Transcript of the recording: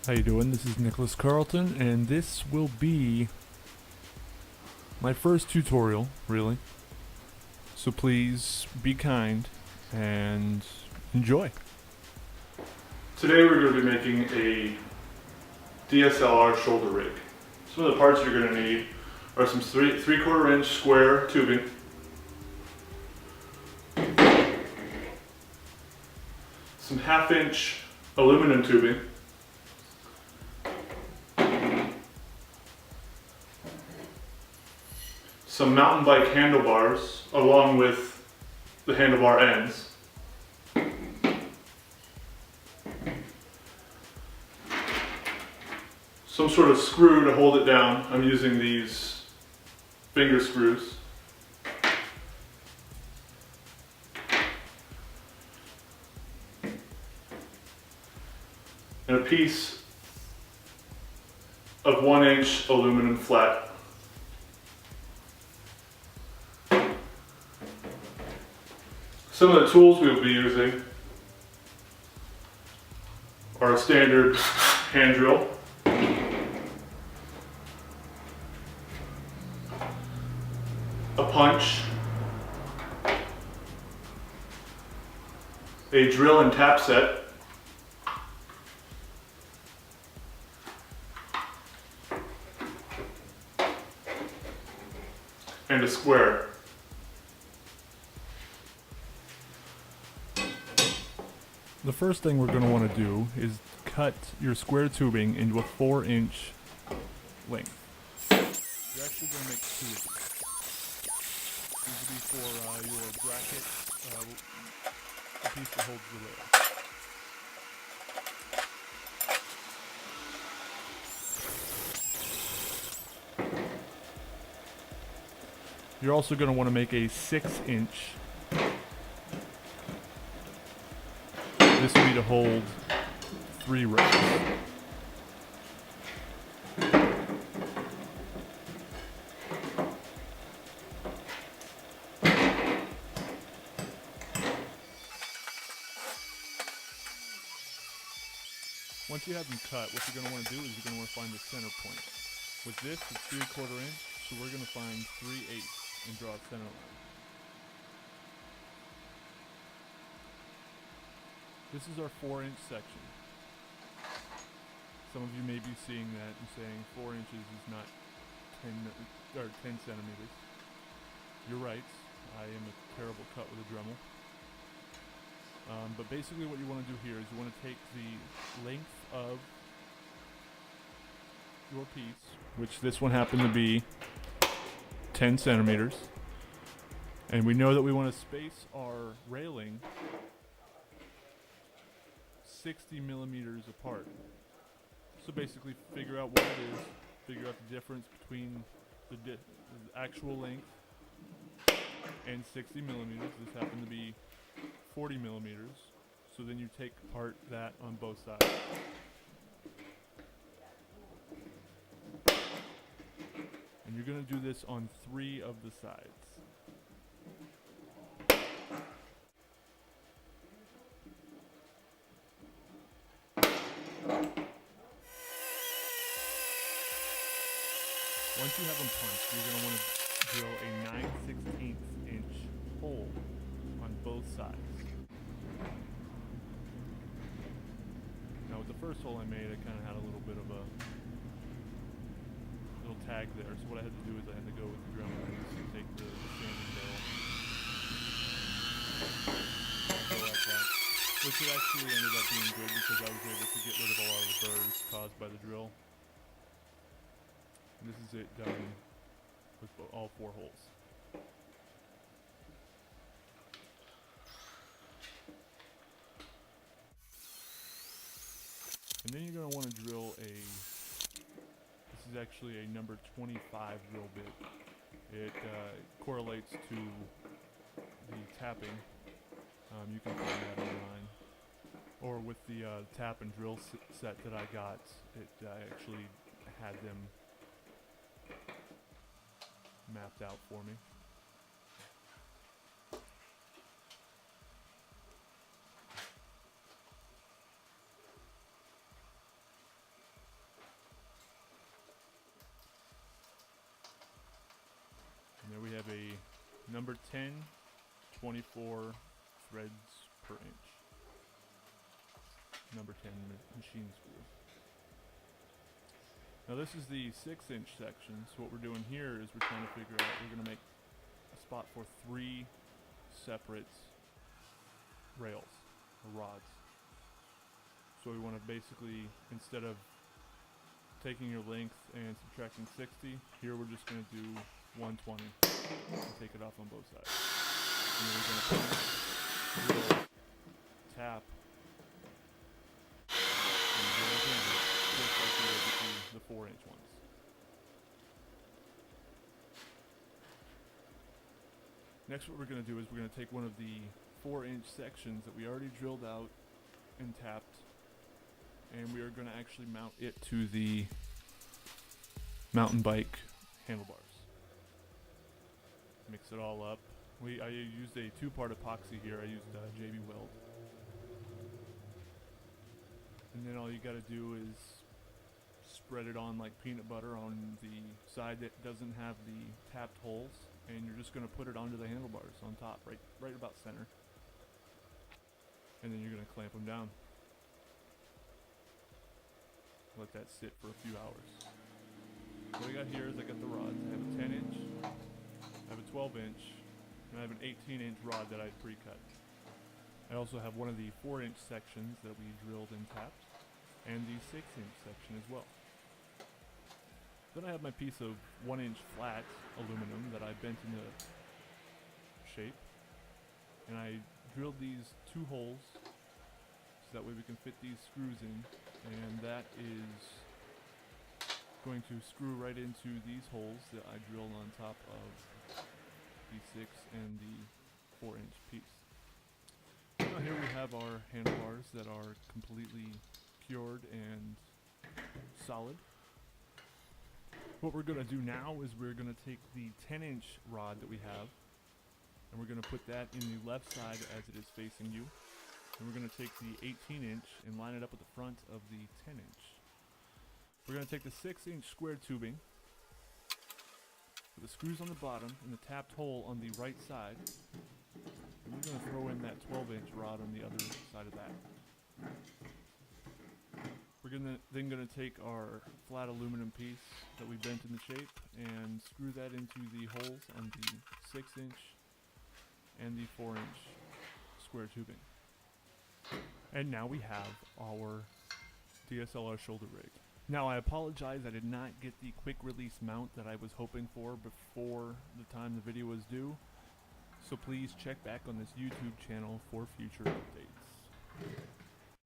How you doing? This is Nicholas Carlton, and this will be my first tutorial, really. So please be kind and enjoy. Today we're going to be making a DSLR shoulder rig. Some of the parts you're going to need are some 3/4 inch square tubing, some 1/2 inch aluminum tubing, some mountain bike handlebars along with the handlebar ends, some sort of screw to hold it down. I'm using these finger screws. And a piece of 1 inch aluminum flat. Some of the tools we will be using are a standard hand drill, a punch, a drill and tap set, and a square. The first thing we're going to want to do is cut your square tubing into a 4-inch length. You're actually going to make 2 of these. These will be for your bracket, the piece that holds the rail. You're also going to want to make a 6-inch. This will be to hold 3 rails. Once you have them cut, what you're going to want to do is you're going to want to find the center point. With this, it's 3/4 inch, so we're going to find 3/8 and draw a center line. This is our 4-inch section. Some of you may be seeing that and saying 4 inches is not 10 centimeters. You're right. I am a terrible cut with a Dremel. But basically what you want to do here is you want to take the length of your piece, which this one happened to be 10 centimeters, and we know that we want to space our railing 60 millimeters apart. So basically figure out what it is, figure out the difference between the actual length and 60 millimeters. This happened to be 40 millimeters. So then you take apart that on both sides. And you're going to do this on 3 of the sides. Once you have them punched, you're going to want to drill a 9/16 inch hole on both sides. Now with the first hole I made, I kind of had a little bit of a little tag there, so what I had to do is I had to go with the Dremel and take the sanding barrel and go like that, which it actually ended up being good because I was able to get rid of a lot of the burrs caused by the drill. And this is it done with all 4 holes. And then you're going to want to drill this is actually a number 25 drill bit. It correlates to the tapping. You can find that online. Or with the tap and drill set that I got, I actually had them mapped out for me. Number 10, 24 threads per inch. Number 10 machine screw. Now this is the 6-inch section, so what we're doing here is we're trying to figure out, we're going to make a spot for 3 separate rails, or rods. So we want to basically, instead of taking your length and subtracting 60, here we're just going to do 120 and take it off on both sides. And then we're going to tap just like we did between the 4-inch ones. Next, what we're going to do is we're going to take one of the 4-inch sections that we already drilled out and tapped, and we are going to actually mount it to the mountain bike handlebars. Mix it all up. I used a 2-part epoxy here. I used JB Weld. And then all you got to do is spread it on like peanut butter on the side that doesn't have the tapped holes, and you're just going to put it onto the handlebars on top, right about center. And then you're going to clamp them down. Let that sit for a few hours. What I got here is I got the rods. I have a 10-inch, I have a 12-inch, and I have an 18-inch rod that I pre-cut. I also have one of the 4-inch sections that we drilled and tapped, and the 6-inch section as well. Then I have my piece of 1-inch flat aluminum that I bent into shape, and I drilled these 2 holes so that way we can fit these screws in, and that is going to screw right into these holes that I drilled on top of the 6 and the 4-inch piece. Now here we have our handlebars that are completely cured and solid. What we're going to do now is we're going to take the 10-inch rod that we have, and we're going to put that in the left side as it is facing you. And we're going to take the 18-inch and line it up with the front of the 10-inch. We're going to take the 6-inch square tubing with the screws on the bottom and the tapped hole on the right side. And we're going to throw in that 12-inch rod on the other side of that. We're then going to take our flat aluminum piece that we bent into shape and screw that into the holes on the 6-inch and the 4-inch square tubing. And now we have our DSLR shoulder rig. Now I apologize, I did not get the quick release mount that I was hoping for before the time the video was due. So please check back on this YouTube channel for future updates.